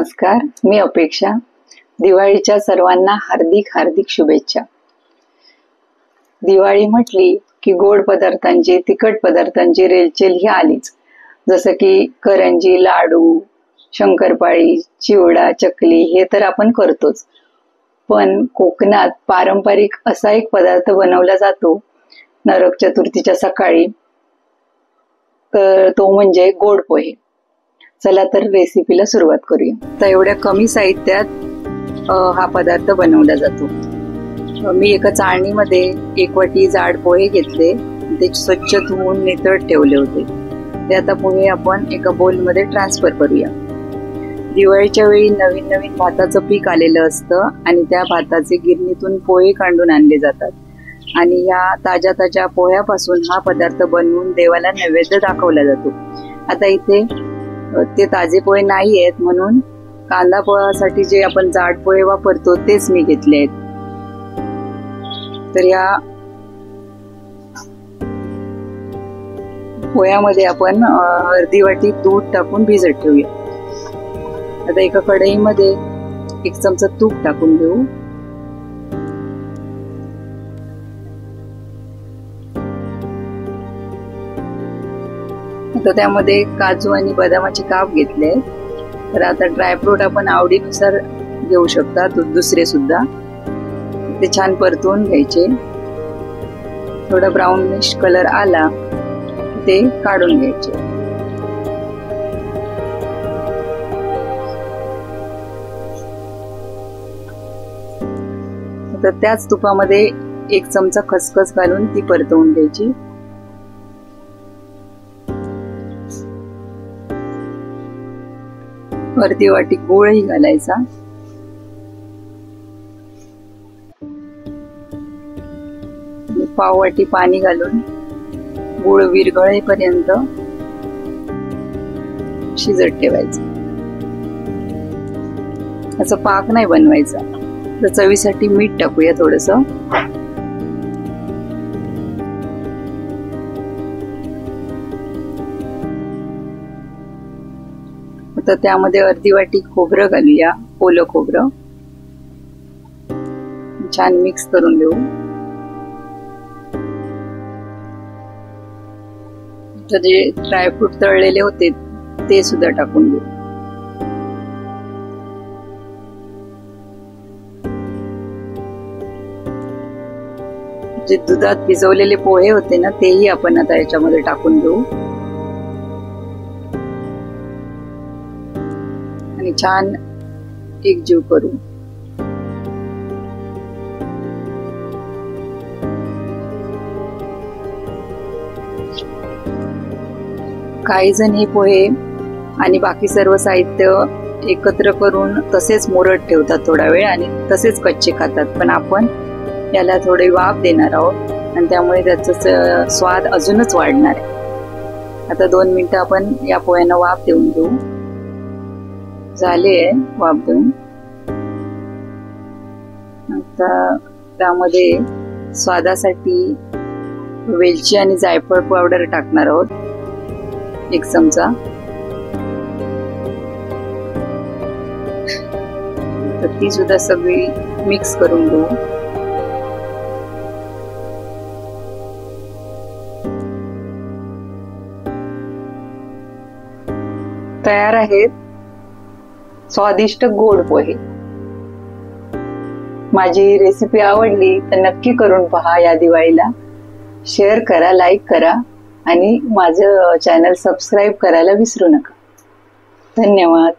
नमस्कार, मी अपेक्षा। दिवाळीच्या सर्वांना हार्दिक हार्दिक शुभेच्छा। दिवाळी म्हटली की गोड पदार्थांची, तिखट पदार्थांची रेलचेल ही आलीच। जसं की करंजी, लाडू, शंकरपाळी, चिवडा, चकली हे तर आपण करतोच। पण कोकणात पारंपरिक असा एक पदार्थ बनवला जातो नरक चतुर्थीच्या सकाळी, तर तो म्हणजे गोड पोहे। चला तर रेसिपीला सुरुवात करूया। तर एवढ्या कमी साहित्यात हा पदार्थ बनवला जातो। मी एका चाळणीमध्ये 1 वाटी जाड पोहे घेतले, ते स्वच्छ धुवून नितळत ठेवले होते। ते आता पोहे आपण एका बोलमध्ये ट्रान्सफर करूया। दिवाळीच्या वेळी नवीन नवीन भाताचं पीक आलेलं असतं आणि त्या भाताचे गिरणीतून पोहे काढून आणले जातात आणि या ताज्या ताज्या पोह्यापासून हा पदार्थ बनवून देवाला नैवेद्य दाखवला जातो। आता इथे ते ताजे पोहे नाही आहेत, म्हणून कांदा पोह्यासाठी जे आपण जाड पोहे वापरतो तेच मी घेतले आहेत। तर या पोह्यामध्ये आपण अर्धी वाटी दूध टाकून भिजत ठेवूया। आता एका कढईमध्ये 1 चमचा तूप टाकून घेऊ। तर त्यामध्ये काजू आणि बदामाचे काप घेतले। तर आता ड्रायफ्रूट आपण आवडीनुसार घेऊ शकता, दुसरे सुद्धा। ते छान परतून घ्यायचे। थोडा ब्राउनिश कलर आला ते काढून घ्यायचे। तर त्याच तुपामध्ये 1 चमचा खसखस घालून ती परतवून घ्यायची। अर्धी वाटी गूळही घालायचा। पाव वाटी पाणी घालून गूळ विरघळेपर्यंत शिजत ठेवायचं। असं पाक नाही बनवायचा। तर चवीसाठी मीठ टाकूया थोडस। तर त्यामध्ये अर्धी वाटी खोबरं घालूया, ओलं खोबरं। छान मिक्स करून घेऊ। तर जे ड्रायफ्रूट तळलेले होते ते सुद्धा टाकून घेऊ। जे दुधात भिजवलेले पोहे होते ना, तेही आपण आता याच्यामध्ये टाकून घेऊ आणि छान एकजीव करू। काही जण हे पोहे आणि बाकी सर्व साहित्य एकत्र करून तसेच मुरत ठेवतात थोडा वेळ आणि तसेच कच्चे खातात, पण आपण याला थोडी वाफ देणार आहोत आणि त्यामुळे त्याचा स्वाद अजूनच वाढणार आहे। आता 2 मिनिटं आपण या पोह्यांना वाफ देऊन घेऊ। झाले वाफ देऊन। आता त्यामध्ये स्वादासाठी वेलची आणि जायफळ पावडर टाकणार आहोत, 1 चमचा। तर ती सुद्धा सगळी मिक्स करून घेऊ। तयार आहेत स्वादिष्ट गोड पोहे। माझी रेसिपी आवडली तर नक्की करून पहा या दिवाळीला। शेअर करा, लाईक करा आणि माझं चॅनल सबस्क्राईब करायला विसरू नका। धन्यवाद।